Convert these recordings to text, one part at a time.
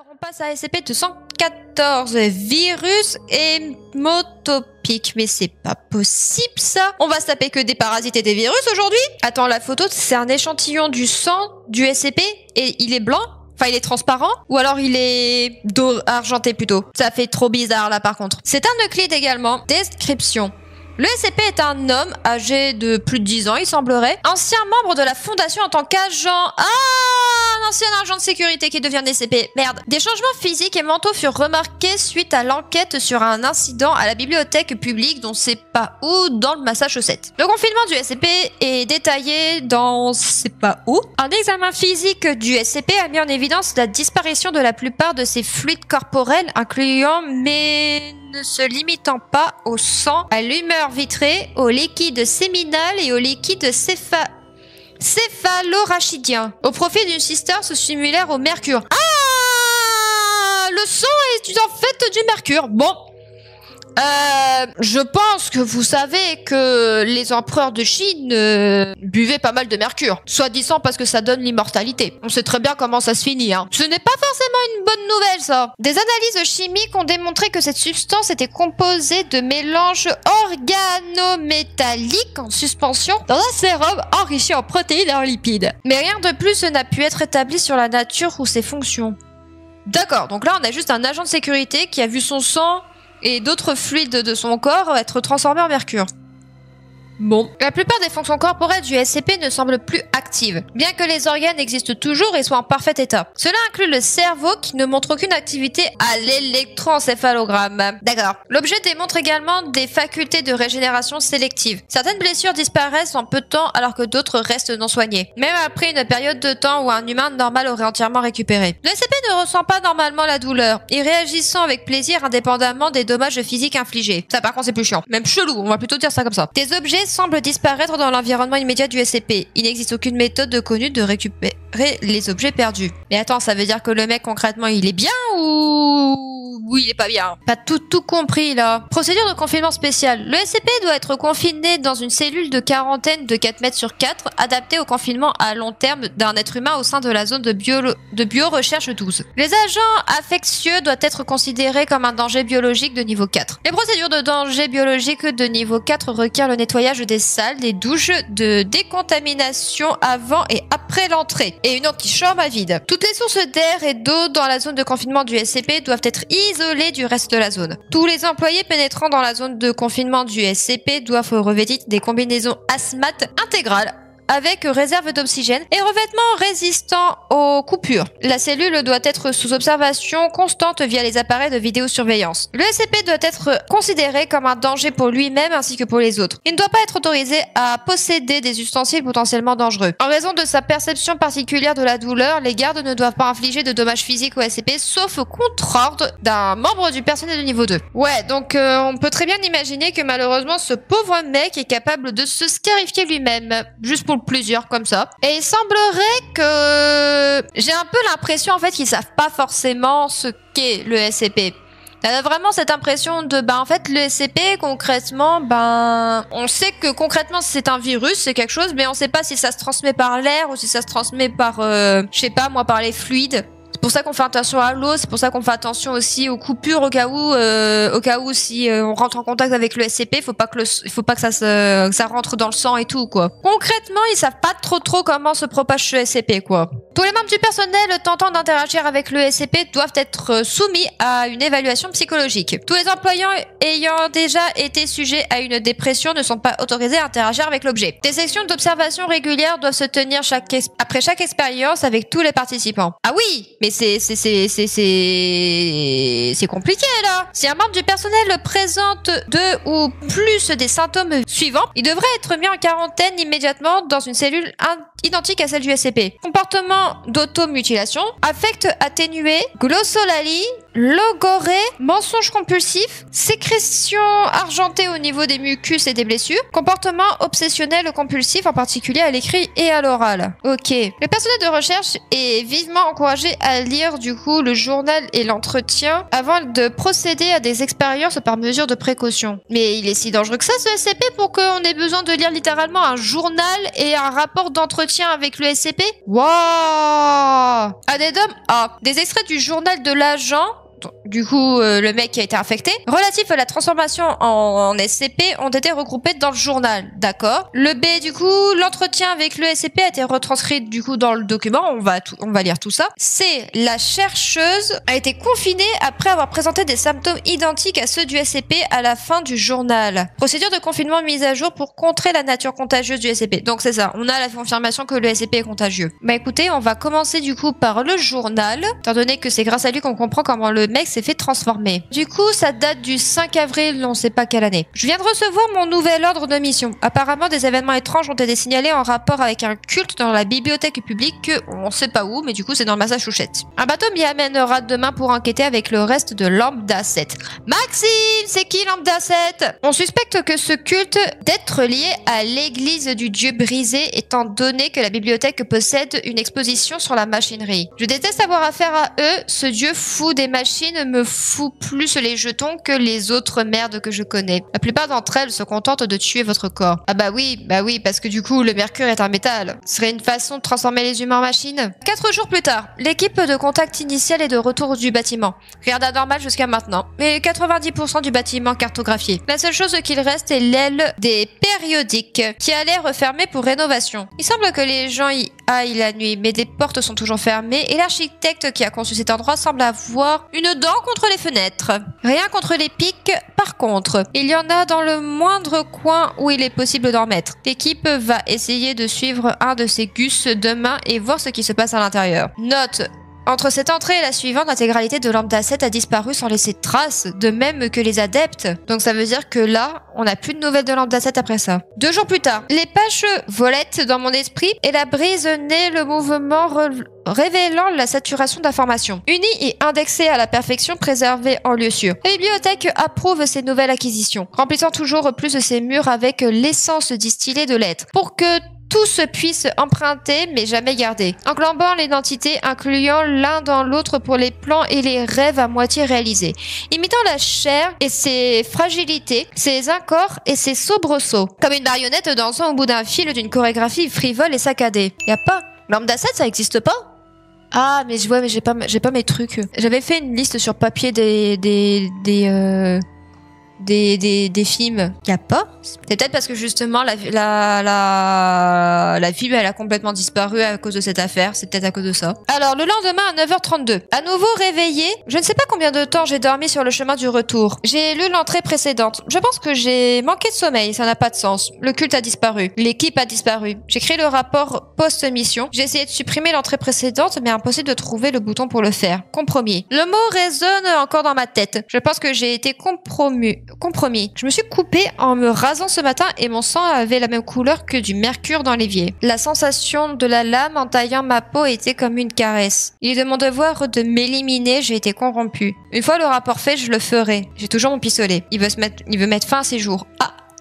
Alors, on passe à SCP-214, virus hémotopique. Mais c'est pas possible, ça. On va se taper que des parasites et des virus aujourd'hui. Attends, la photo, c'est un échantillon du sang du SCP et il est blanc. Enfin, il est transparent. Ou alors, il est argenté plutôt. Ça fait trop bizarre, là, par contre. C'est un Euclide également. Description. Le SCP est un homme âgé de plus de 10 ans, il semblerait. Ancien membre de la Fondation en tant qu'agent... Ah, un ancien agent de sécurité qui devient SCP. Merde. Des changements physiques et mentaux furent remarqués suite à l'enquête sur un incident à la bibliothèque publique dont c'est pas où dans le Massachusetts. Le confinement du SCP est détaillé dans c'est pas où. Un examen physique du SCP a mis en évidence la disparition de la plupart de ses fluides corporels, incluant mais ne se limitant pas au sang, à l'humeur vitrée, au liquide séminal et au liquide céphalorachidien, au profit d'une cisterce similaire au mercure. Ah, le sang est en fait du mercure. Bon. Je pense que vous savez que les empereurs de Chine buvaient pas mal de mercure. Soi-disant parce que ça donne l'immortalité. On sait très bien comment ça se finit, hein. Ce n'est pas forcément une bonne nouvelle, ça. Des analyses chimiques ont démontré que cette substance était composée de mélanges organométalliques en suspension dans un sérum enrichi en protéines et en lipides. Mais rien de plus n'a pu être établi sur la nature ou ses fonctions. D'accord, donc là on a juste un agent de sécurité qui a vu son sang et d'autres fluides de son corps être transformés en mercure. Bon. La plupart des fonctions corporelles du SCP ne semblent plus actives, bien que les organes existent toujours et soient en parfait état. Cela inclut le cerveau qui ne montre aucune activité à l'électroencéphalogramme. D'accord. L'objet démontre également des facultés de régénération sélective. Certaines blessures disparaissent en peu de temps alors que d'autres restent non soignées, même après une période de temps où un humain normal aurait entièrement récupéré. Le SCP ne ressent pas normalement la douleur, et réagissant avec plaisir indépendamment des dommages physiques infligés. Ça par contre c'est plus chiant. Même chelou, on va plutôt dire ça comme ça. Des objets semble disparaître dans l'environnement immédiat du SCP. Il n'existe aucune méthode connue de récupérer les objets perdus. Mais attends, ça veut dire que le mec concrètement il est bien ou il est pas bien? Pas tout compris là. Procédure de confinement spécial. Le SCP doit être confiné dans une cellule de quarantaine de 4 mètres sur 4, adaptée au confinement à long terme d'un être humain au sein de la zone de bio-recherche 12. Les agents infectieux doivent être considérés comme un danger biologique de niveau 4. Les procédures de danger biologique de niveau 4 requièrent le nettoyage des salles, des douches, de décontamination avant et après l'entrée, et une antichambre à vide. Toutes les sources d'air et d'eau dans la zone de confinement du SCP doivent être isolées du reste de la zone. Tous les employés pénétrant dans la zone de confinement du SCP doivent revêtir des combinaisons hazmat intégrales avec réserve d'oxygène et revêtement résistant aux coupures. La cellule doit être sous observation constante via les appareils de vidéosurveillance. Le SCP doit être considéré comme un danger pour lui-même ainsi que pour les autres. Il ne doit pas être autorisé à posséder des ustensiles potentiellement dangereux. En raison de sa perception particulière de la douleur, les gardes ne doivent pas infliger de dommages physiques au SCP sauf contre ordre d'un membre du personnel de niveau 2. Ouais, donc on peut très bien imaginer que malheureusement ce pauvre mec est capable de se scarifier lui-même, juste pour plusieurs comme ça. Et il semblerait que j'ai un peu l'impression en fait qu'ils savent pas forcément ce qu'est le SCP. On a vraiment cette impression de en fait le SCP concrètement on sait que concrètement c'est un virus, c'est quelque chose, mais on sait pas si ça se transmet par l'air ou si ça se transmet par je sais pas moi, par les fluides. C'est pour ça qu'on fait attention à l'eau, c'est pour ça qu'on fait attention aussi aux coupures au cas où si on rentre en contact avec le SCP, il faut pas que ça rentre dans le sang et tout quoi. Concrètement, ils savent pas trop comment se propage ce SCP quoi. Tous les membres du personnel tentant d'interagir avec le SCP doivent être soumis à une évaluation psychologique. Tous les employés ayant déjà été sujets à une dépression ne sont pas autorisés à interagir avec l'objet. Des sessions d'observation régulières doivent se tenir après chaque expérience avec tous les participants. Ah oui, mais c'est compliqué là. Si un membre du personnel présente 2 ou plus des symptômes suivants, il devrait être mis en quarantaine immédiatement dans une cellule identique à celle du SCP. Comportement d'automutilation, affect atténué, glossolalie, logorée, mensonge compulsif, sécrétion argentée au niveau des mucus et des blessures, comportement obsessionnel compulsif en particulier à l'écrit et à l'oral. Ok. Le personnel de recherche est vivement encouragé à lire du coup le journal et l'entretien avant de procéder à des expériences par mesure de précaution. Mais il est si dangereux que ça ce SCP pour qu'on ait besoin de lire littéralement un journal et un rapport d'entretien entretien avec le SCP. Waouh! Addendum A. Des extraits du journal de l'agent. Du coup, le mec qui a été infecté, relatifs à la transformation en SCP ont été regroupés dans le journal. D'accord. Le B, du coup, l'entretien avec le SCP a été retranscrit du coup dans le document. On va lire tout ça. C, la chercheuse a été confinée après avoir présenté des symptômes identiques à ceux du SCP à la fin du journal. Procédure de confinement mise à jour pour contrer la nature contagieuse du SCP. Donc c'est ça, on a la confirmation que le SCP est contagieux. Bah écoutez, on va commencer du coup par le journal, étant donné que c'est grâce à lui qu'on comprend comment le mec s'est fait transformer. Du coup, ça date du 5 avril, on sait pas quelle année. Je viens de recevoir mon nouvel ordre de mission. Apparemment, des événements étranges ont été signalés en rapport avec un culte dans la bibliothèque publique que on sait pas où, mais du coup, c'est dans le Massachusetts. Un bateau m'y amènera demain pour enquêter avec le reste de Lambda 7. Maxime, c'est qui Lambda 7? On suspecte que ce culte d'être lié à l'église du dieu brisé, étant donné que la bibliothèque possède une exposition sur la machinerie. Je déteste avoir affaire à eux, ce dieu fou des machines me fout plus les jetons que les autres merdes que je connais. La plupart d'entre elles se contentent de tuer votre corps. Ah bah oui, parce que du coup, le mercure est un métal. Ce serait une façon de transformer les humains en machines. 4 jours plus tard, l'équipe de contact initial est de retour du bâtiment. Rien d'anormal jusqu'à maintenant, mais 90% du bâtiment cartographié. La seule chose qu'il reste est l'aile des périodiques, qui a l'air refermée pour rénovation. Il semble que les gens y aillent la nuit, mais des portes sont toujours fermées, et l'architecte qui a conçu cet endroit semble avoir une dent contre les fenêtres. Rien contre les pics, par contre. Il y en a dans le moindre coin où il est possible d'en mettre. L'équipe va essayer de suivre un de ces gus demain et voir ce qui se passe à l'intérieur. Note. Entre cette entrée et la suivante, l'intégralité de Lambda 7 a disparu sans laisser de traces, de même que les adeptes. Donc ça veut dire que là, on n'a plus de nouvelles de Lambda 7 après ça. 2 jours plus tard, les pages volettent dans mon esprit et la brise naît le mouvement révélant la saturation d'informations. Unis et indexés à la perfection, préservés en lieu sûr. La bibliothèque approuve ces nouvelles acquisitions, remplissant toujours plus de ses murs avec l'essence distillée de l'être, pour que tous puissent emprunter mais jamais garder, englobant l'identité, incluant l'un dans l'autre pour les plans et les rêves à moitié réalisés, imitant la chair et ses fragilités, ses incorps et ses soubresauts, comme une marionnette dansant au bout d'un fil d'une chorégraphie frivole et saccadée. Y a pas Lambda 7, ça existe pas? Ah, mais ouais, mais j'ai pas mes trucs. J'avais fait une liste sur papier des films. Y a pas? C'est peut-être parce que justement la film elle a complètement disparu à cause de cette affaire. C'est peut-être à cause de ça. Alors le lendemain à 9h32, à nouveau réveillé, je ne sais pas combien de temps j'ai dormi sur le chemin du retour. J'ai lu l'entrée précédente. Je pense que j'ai manqué de sommeil, ça n'a pas de sens. Le culte a disparu. L'équipe a disparu. J'écris le rapport post-mission. J'ai essayé de supprimer l'entrée précédente, mais impossible de trouver le bouton pour le faire. Compromis. Le mot résonne encore dans ma tête. Je pense que j'ai été compromis. Je me suis coupé en me rasant ce matin et mon sang avait la même couleur que du mercure dans l'évier. La sensation de la lame en taillant ma peau était comme une caresse. Il est de mon devoir de m'éliminer, j'ai été corrompu. Une fois le rapport fait, je le ferai. J'ai toujours mon pistolet. Il veut mettre fin à ses jours.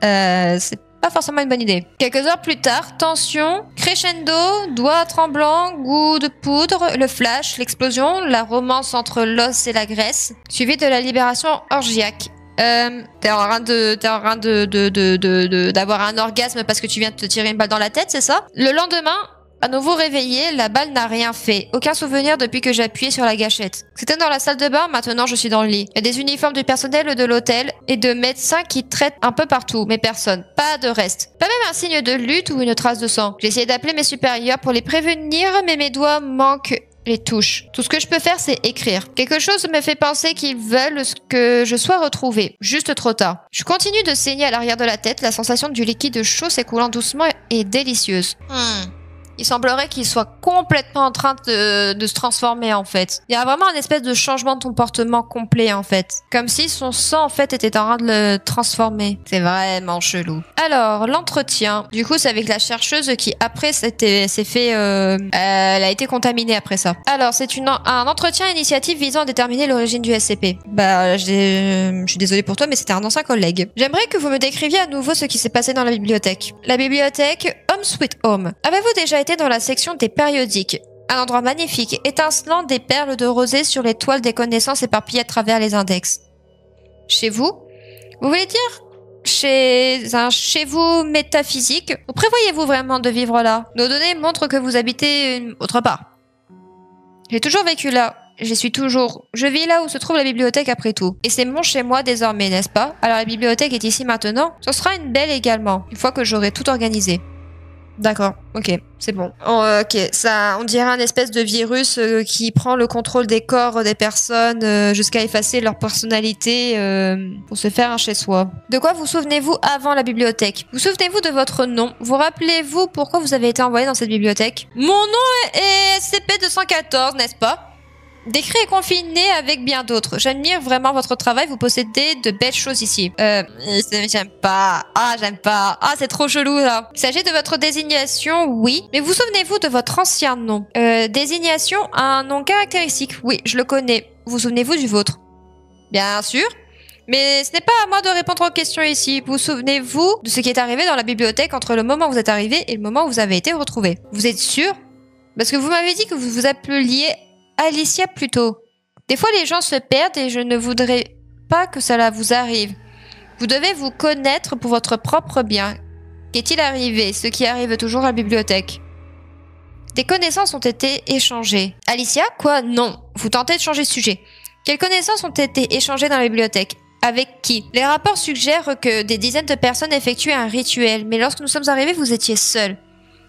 C'est pas forcément une bonne idée. Quelques heures plus tard, tension, crescendo, doigts tremblants, goût de poudre, le flash, l'explosion, la romance entre l'os et la graisse, suivi de la libération orgiaque. T'es en train d'avoir un orgasme parce que tu viens de te tirer une balle dans la tête, c'est ça? Le lendemain, à nouveau réveillé, la balle n'a rien fait. Aucun souvenir depuis que j'ai appuyé sur la gâchette. C'était dans la salle de bain, maintenant je suis dans le lit. Il y a des uniformes du personnel de l'hôtel et de médecins qui traitent un peu partout, mais personne. Pas de reste. Pas même un signe de lutte ou une trace de sang. J'ai essayé d'appeler mes supérieurs pour les prévenir, mais mes doigts manquent les touches. Tout ce que je peux faire, c'est écrire. Quelque chose me fait penser qu'ils veulent que je sois retrouvée. Juste trop tard. Je continue de saigner à l'arrière de la tête. La sensation du liquide chaud s'écoulant doucement est délicieuse. Il semblerait qu'il soit complètement en train de se transformer en fait. Il y a vraiment un espèce de changement de comportement complet en fait. Comme si son sang en fait était en train de le transformer. C'est vraiment chelou. Alors, l'entretien. Du coup, c'est avec la chercheuse qui après elle a été contaminée après ça. Alors, c'est un entretien initiatif visant à déterminer l'origine du SCP. Je suis désolée pour toi, mais c'était un ancien collègue. J'aimerais que vous me décriviez à nouveau ce qui s'est passé dans la bibliothèque. La bibliothèque Home Sweet Home. Avez-vous déjà été dans la section des périodiques? Un endroit magnifique, étincelant des perles de rosée sur les toiles des connaissances éparpillées à travers les index. Chez vous? Vous voulez dire chez vous métaphysique. Ou prévoyez-vous vraiment de vivre là? Nos données montrent que vous habitez autre part. J'ai toujours vécu là. Je vis là où se trouve la bibliothèque après tout. Et c'est mon chez-moi désormais, n'est-ce pas? Alors la bibliothèque est ici maintenant. Ce sera une belle également, une fois que j'aurai tout organisé. D'accord, ok, c'est bon. Oh, ok, ça, on dirait un espèce de virus qui prend le contrôle des corps des personnes jusqu'à effacer leur personnalité pour se faire un chez-soi. De quoi vous souvenez-vous avant la bibliothèque? Vous souvenez-vous de votre nom? Vous rappelez-vous pourquoi vous avez été envoyé dans cette bibliothèque? Mon nom est SCP-214, n'est-ce pas? Décrit et confiné avec bien d'autres. J'admire vraiment votre travail, vous possédez de belles choses ici. J'aime pas. Ah, j'aime pas. Ah, c'est trop chelou, là. Il s'agit de votre désignation, oui. Mais vous souvenez-vous de votre ancien nom? Désignation, un nom caractéristique. Oui, je le connais. Vous souvenez-vous du vôtre? Bien sûr. Mais ce n'est pas à moi de répondre aux questions ici. Vous souvenez-vous de ce qui est arrivé dans la bibliothèque entre le moment où vous êtes arrivé et le moment où vous avez été retrouvé? Vous êtes sûr? Parce que vous m'avez dit que vous vous appeliez Alicia plutôt. Des fois les gens se perdent et je ne voudrais pas que cela vous arrive. Vous devez vous connaître pour votre propre bien. Qu'est-il arrivé? Ce qui arrive toujours à la bibliothèque. Des connaissances ont été échangées. Alicia? Quoi? Non. Vous tentez de changer de sujet. Quelles connaissances ont été échangées dans la bibliothèque? Avec qui? Les rapports suggèrent que des dizaines de personnes effectuaient un rituel, mais lorsque nous sommes arrivés, vous étiez seul.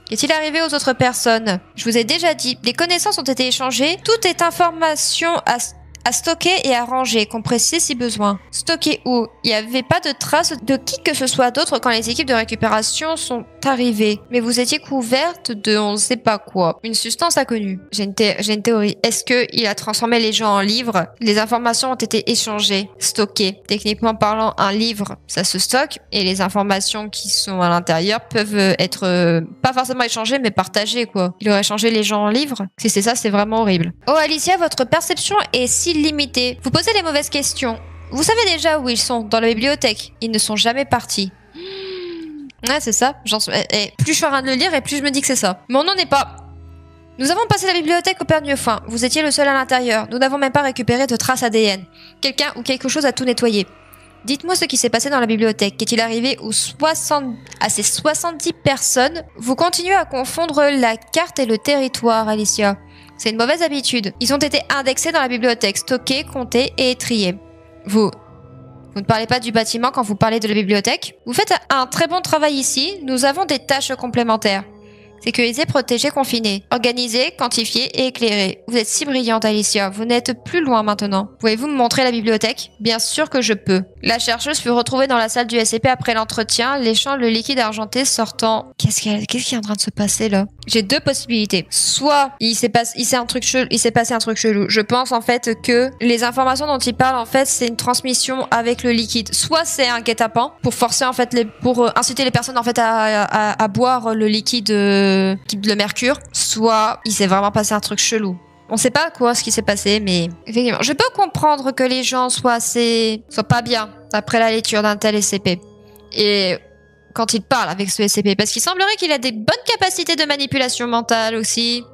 Qu'est-il arrivé aux autres personnes? Je vous ai déjà dit, les connaissances ont été échangées. Tout est information à stocker et à ranger, compressé si besoin. Stocker où? Il n'y avait pas de traces de qui que ce soit d'autre quand les équipes de récupération sont arrivées. Mais vous étiez couverte de on ne sait pas quoi. Une substance inconnue. J'ai une théorie. Est-ce qu'il a transformé les gens en livres? Les informations ont été échangées, stockées. Techniquement parlant, un livre, ça se stocke. Et les informations qui sont à l'intérieur peuvent être pas forcément échangées, mais partagées, quoi. Il aurait changé les gens en livres? Si c'est ça, c'est vraiment horrible. Oh Alicia, votre perception est si limitée. Vous posez les mauvaises questions. Vous savez déjà où ils sont, dans la bibliothèque. Ils ne sont jamais partis. Ouais, c'est ça. Plus je suis en train de le lire et plus je me dis que c'est ça. Mon nom n'est pas... Nous avons passé la bibliothèque au peigne fin. Vous étiez le seul à l'intérieur. Nous n'avons même pas récupéré de traces ADN. Quelqu'un ou quelque chose a tout nettoyé. Dites-moi ce qui s'est passé dans la bibliothèque. Qu'est-il arrivé à ces 70 personnes? Vous continuez à confondre la carte et le territoire, Alicia. C'est une mauvaise habitude. Ils ont été indexés dans la bibliothèque, stockés, comptés et triés. Vous ne parlez pas du bâtiment quand vous parlez de la bibliothèque? Vous faites un très bon travail ici. Nous avons des tâches complémentaires. Sécuriser, protéger, confiner. Organiser, quantifier et éclairer. Vous êtes si brillante, Alicia. Vous n'êtes plus loin maintenant. Pouvez-vous me montrer la bibliothèque? Bien sûr que je peux. La chercheuse fut retrouvée dans la salle du SCP après l'entretien, léchant le liquide argenté sortant... Qu'est-ce qui est en train de se passer, là? J'ai deux possibilités. Soit il s'est passé un truc chelou. Je pense, en fait, que les informations dont il parle, en fait, c'est une transmission avec le liquide. Soit c'est un guet-apens pour forcer, en fait, pour inciter les personnes, en fait, à boire le liquide... le mercure, soit il s'est vraiment passé un truc chelou. On sait pas quoi ce qui s'est passé, mais effectivement, je peux comprendre que les gens soient pas bien après la lecture d'un tel SCP. Et quand il parle avec ce SCP, parce qu'il semblerait qu'il a des bonnes capacités de manipulation mentale aussi.